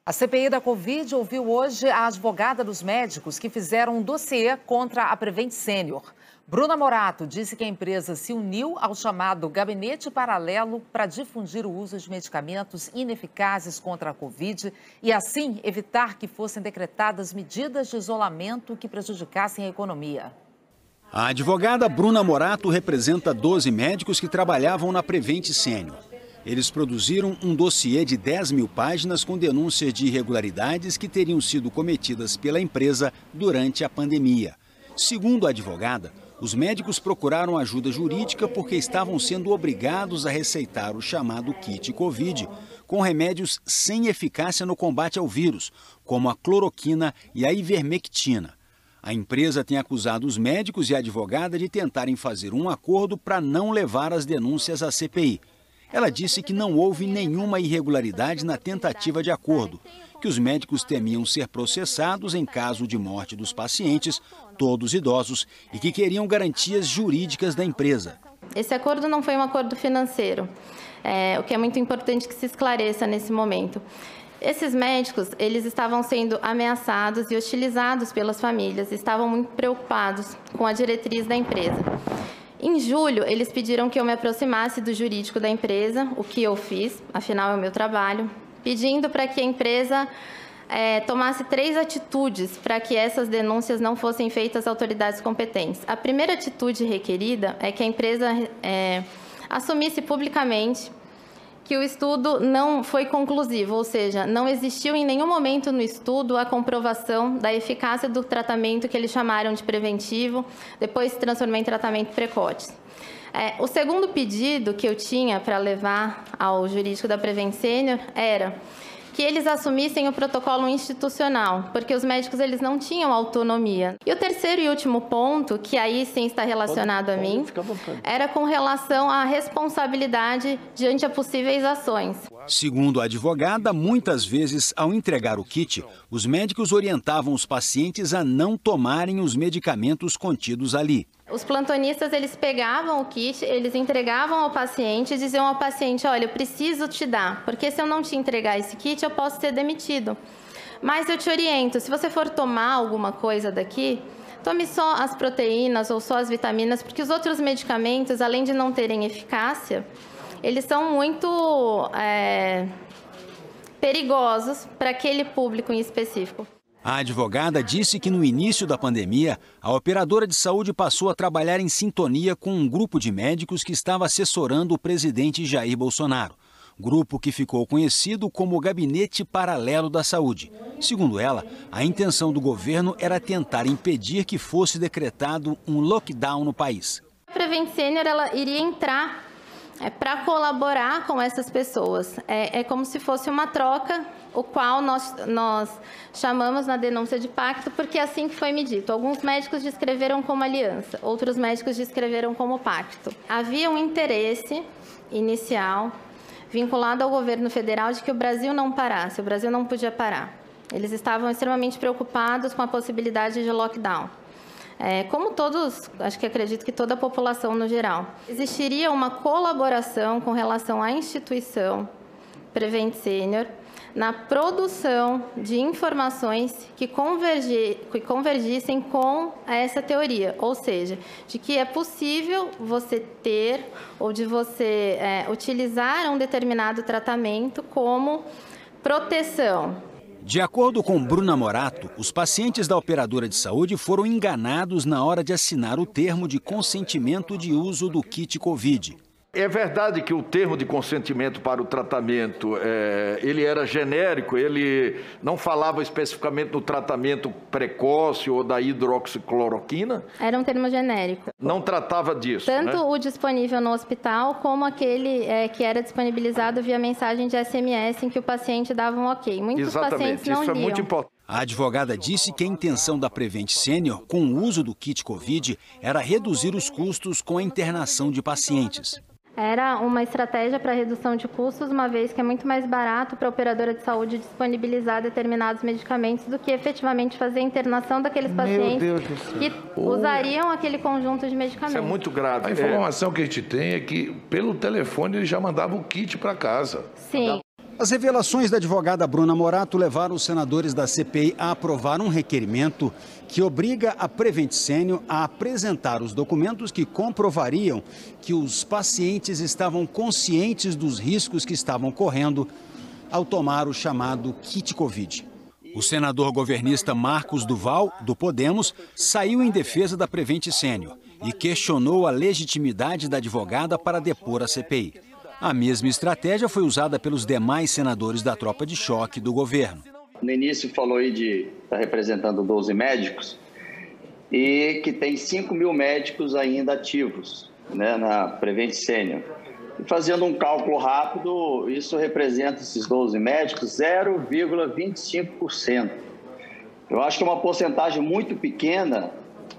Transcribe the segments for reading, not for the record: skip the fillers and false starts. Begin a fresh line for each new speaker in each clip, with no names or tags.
A CPI da Covid ouviu hoje a advogada dos médicos que fizeram um dossiê contra a Prevent Senior. Bruna Morato disse que a empresa se uniu ao chamado Gabinete Paralelo para difundir o uso de medicamentos ineficazes contra a Covid e, assim, evitar que fossem decretadas medidas de isolamento que prejudicassem a economia.
A advogada Bruna Morato representa 12 médicos que trabalhavam na Prevent Senior. Eles produziram um dossiê de 10 mil páginas com denúncias de irregularidades que teriam sido cometidas pela empresa durante a pandemia. Segundo a advogada, os médicos procuraram ajuda jurídica porque estavam sendo obrigados a receitar o chamado kit Covid, com remédios sem eficácia no combate ao vírus, como a cloroquina e a ivermectina. A empresa tem acusado os médicos e a advogada de tentarem fazer um acordo para não levar as denúncias à CPI. Ela disse que não houve nenhuma irregularidade na tentativa de acordo, que os médicos temiam ser processados em caso de morte dos pacientes, todos idosos, e que queriam garantias jurídicas da empresa.
Esse acordo não foi um acordo financeiro, o que é muito importante que se esclareça nesse momento. Esses médicos, eles estavam sendo ameaçados e hostilizados pelas famílias, estavam muito preocupados com a diretriz da empresa. Em julho, eles pediram que eu me aproximasse do jurídico da empresa, o que eu fiz, afinal é o meu trabalho, pedindo para que a empresa tomasse 3 atitudes para que essas denúncias não fossem feitas às autoridades competentes. A primeira atitude requerida é que a empresa assumisse publicamente que o estudo não foi conclusivo, ou seja, não existiu em nenhum momento no estudo a comprovação da eficácia do tratamento que eles chamaram de preventivo, depois se transformou em tratamento precoce. O segundo pedido que eu tinha para levar ao jurídico da Prevent Senior era que eles assumissem o protocolo institucional, porque os médicos eles não tinham autonomia. E o terceiro e último ponto, que aí sim está relacionado a mim, era com relação à responsabilidade diante a possíveis ações.
Segundo a advogada, muitas vezes, ao entregar o kit, os médicos orientavam os pacientes a não tomarem os medicamentos contidos ali.
Os plantonistas, eles pegavam o kit, eles entregavam ao paciente e diziam ao paciente, olha, eu preciso te dar, porque se eu não te entregar esse kit, eu posso ser demitido. Mas eu te oriento, se você for tomar alguma coisa daqui, tome só as proteínas ou só as vitaminas, porque os outros medicamentos, além de não terem eficácia, eles são muito perigosos para aquele público em específico.
A advogada disse que no início da pandemia, a operadora de saúde passou a trabalhar em sintonia com um grupo de médicos que estava assessorando o presidente Jair Bolsonaro. Grupo que ficou conhecido como o Gabinete Paralelo da Saúde. Segundo ela, a intenção do governo era tentar impedir que fosse decretado um lockdown no país.
A Prevent Senior ela iria entrar para colaborar com essas pessoas. É como se fosse uma troca, o qual nós chamamos na denúncia de pacto, porque é assim que foi me dito. Alguns médicos descreveram como aliança, outros médicos descreveram como pacto. Havia um interesse inicial vinculado ao governo federal de que o Brasil não parasse, o Brasil não podia parar. Eles estavam extremamente preocupados com a possibilidade de lockdown. Como todos, acho que acredito que toda a população no geral. Existiria uma colaboração com relação à instituição Prevent Senior na produção de informações que convergissem com essa teoria, ou seja, de que é possível você ter ou de você utilizar um determinado tratamento como proteção.
De acordo com Bruna Morato, os pacientes da operadora de saúde foram enganados na hora de assinar o termo de consentimento de uso do kit Covid.
É verdade que o termo de consentimento para o tratamento, ele era genérico, ele não falava especificamente no tratamento precoce ou da hidroxicloroquina?
Era um termo genérico.
Não tratava disso,
tanto
né?
O disponível no hospital, como aquele que era disponibilizado via mensagem de SMS em que o paciente dava um ok. Muitos pacientes não liam.
Isso é muito importante.
A advogada disse que a intenção da Prevent Senior com o uso do kit Covid era reduzir os custos com a internação de pacientes.
Era uma estratégia para redução de custos, uma vez que é muito mais barato para a operadora de saúde disponibilizar determinados medicamentos do que efetivamente fazer a internação daqueles pacientes que usariam aquele conjunto de medicamentos.
Isso é muito grave.
A informação que a gente tem é que, pelo telefone, ele já mandava o kit para casa.
Sim.
As revelações da advogada Bruna Morato levaram os senadores da CPI a aprovar um requerimento que obriga a Prevent Senior a apresentar os documentos que comprovariam que os pacientes estavam conscientes dos riscos que estavam correndo ao tomar o chamado kit Covid. O senador governista Marcos Duval, do Podemos, saiu em defesa da Prevent Senior e questionou a legitimidade da advogada para depor a CPI. A mesma estratégia foi usada pelos demais senadores da tropa de choque do governo.
No início falou aí de estar representando 12 médicos e que tem 5 mil médicos ainda ativos, né, na Prevent Senior. E fazendo um cálculo rápido, isso representa esses 12 médicos 0,25%. Eu acho que é uma porcentagem muito pequena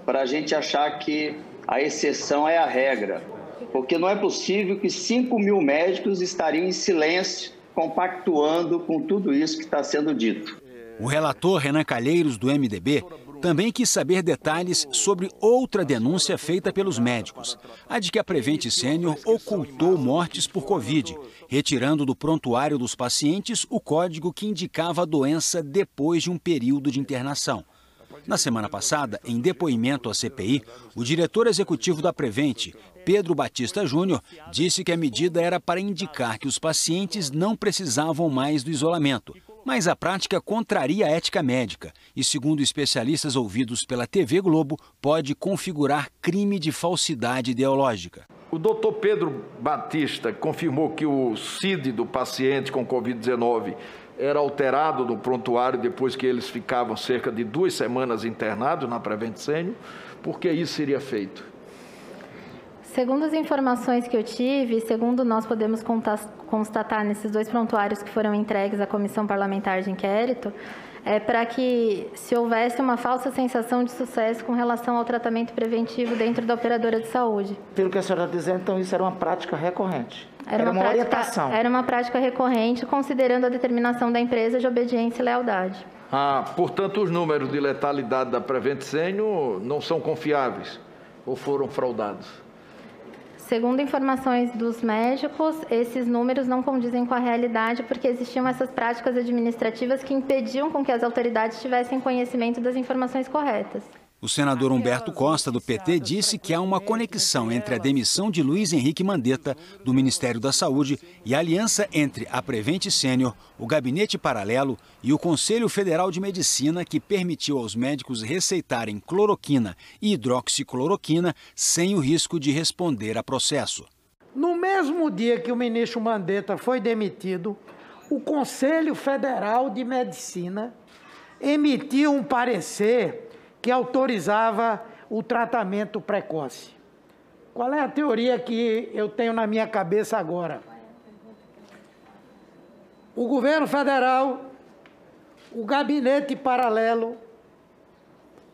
para a gente achar que a exceção é a regra. Porque não é possível que 5 mil médicos estariam em silêncio, compactuando com tudo isso que está sendo dito.
O relator Renan Calheiros, do MDB, também quis saber detalhes sobre outra denúncia feita pelos médicos, a de que a Prevent Senior ocultou mortes por Covid, retirando do prontuário dos pacientes o código que indicava a doença depois de um período de internação. Na semana passada, em depoimento à CPI, o diretor executivo da Prevent, Pedro Batista Júnior, disse que a medida era para indicar que os pacientes não precisavam mais do isolamento. Mas a prática contraria a ética médica e, segundo especialistas ouvidos pela TV Globo, pode configurar crime de falsidade ideológica.
O doutor Pedro Batista confirmou que o CID do paciente com Covid-19 era alterado no prontuário depois que eles ficavam cerca de 2 semanas internados na Prevent Senior. Por que isso seria feito?
Segundo as informações que eu tive, segundo nós podemos constatar nesses 2 prontuários que foram entregues à Comissão Parlamentar de Inquérito, é para que se houvesse uma falsa sensação de sucesso com relação ao tratamento preventivo dentro da operadora de saúde.
Pelo que a senhora está dizendo, então isso era uma prática recorrente? Era uma orientação?
Era uma prática recorrente, considerando a determinação da empresa de obediência e lealdade.
Portanto, os números de letalidade da Prevent Senior não são confiáveis ou foram fraudados?
Segundo informações dos médicos, esses números não condizem com a realidade porque existiam essas práticas administrativas que impediam com que as autoridades tivessem conhecimento das informações corretas.
O senador Humberto Costa, do PT, disse que há uma conexão entre a demissão de Luiz Henrique Mandetta, do Ministério da Saúde, e a aliança entre a Prevent Senior, o Gabinete Paralelo e o Conselho Federal de Medicina, que permitiu aos médicos receitarem cloroquina e hidroxicloroquina sem o risco de responder a processo.
No mesmo dia que o ministro Mandetta foi demitido, o Conselho Federal de Medicina emitiu um parecer que autorizava o tratamento precoce. Qual é a teoria que eu tenho na minha cabeça agora? O governo federal, o gabinete paralelo,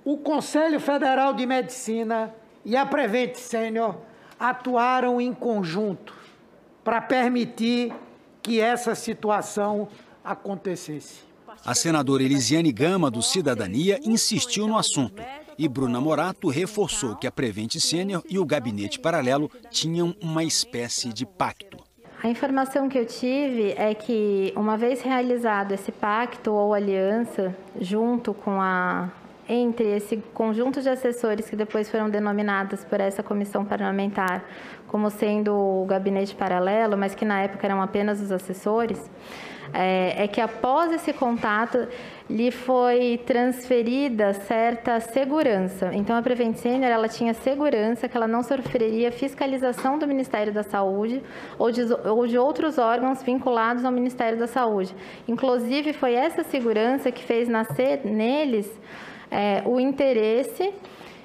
o Conselho Federal de Medicina e a Prevent Senior atuaram em conjunto para permitir que essa situação acontecesse.
A senadora Elisiane Gama, do Cidadania, insistiu no assunto e Bruna Morato reforçou que a Prevent Senior e o Gabinete Paralelo tinham uma espécie de pacto.
A informação que eu tive é que, uma vez realizado esse pacto ou aliança, entre esse conjunto de assessores que depois foram denominados por essa comissão parlamentar como sendo o Gabinete Paralelo, mas que na época eram apenas os assessores, é que após esse contato lhe foi transferida certa segurança. Então, a Prevent Senior, ela tinha segurança que ela não sofreria fiscalização do Ministério da Saúde ou de outros órgãos vinculados ao Ministério da Saúde. Inclusive, foi essa segurança que fez nascer neles o interesse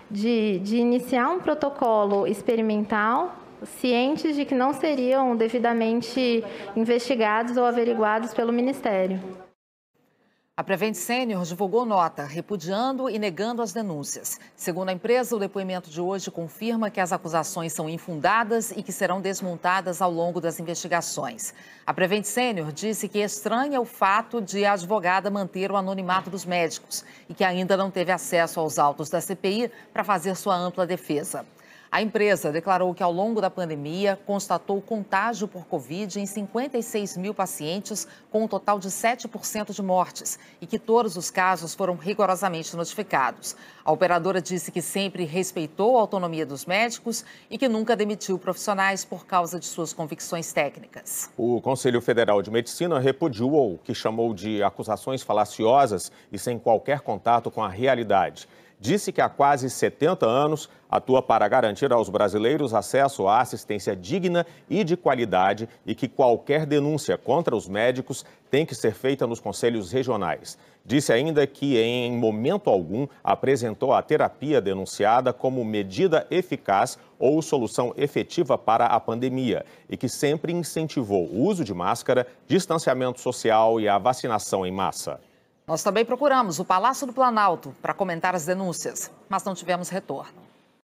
de iniciar um protocolo experimental, cientes de que não seriam devidamente investigados ou averiguados pelo Ministério.
A Prevent Senior divulgou nota repudiando e negando as denúncias. Segundo a empresa, o depoimento de hoje confirma que as acusações são infundadas e que serão desmontadas ao longo das investigações. A Prevent Senior disse que estranha o fato de a advogada manter o anonimato dos médicos e que ainda não teve acesso aos autos da CPI para fazer sua ampla defesa. A empresa declarou que, ao longo da pandemia, constatou contágio por Covid em 56 mil pacientes, com um total de 7% de mortes, e que todos os casos foram rigorosamente notificados. A operadora disse que sempre respeitou a autonomia dos médicos e que nunca demitiu profissionais por causa de suas convicções técnicas.
O Conselho Federal de Medicina repudiou o que chamou de acusações falaciosas e sem qualquer contato com a realidade. Disse que há quase 70 anos atua para garantir aos brasileiros acesso à assistência digna e de qualidade e que qualquer denúncia contra os médicos tem que ser feita nos conselhos regionais. Disse ainda que, em momento algum, apresentou a terapia denunciada como medida eficaz ou solução efetiva para a pandemia e que sempre incentivou o uso de máscara, distanciamento social e a vacinação em massa.
Nós também procuramos o Palácio do Planalto para comentar as denúncias, mas não tivemos retorno.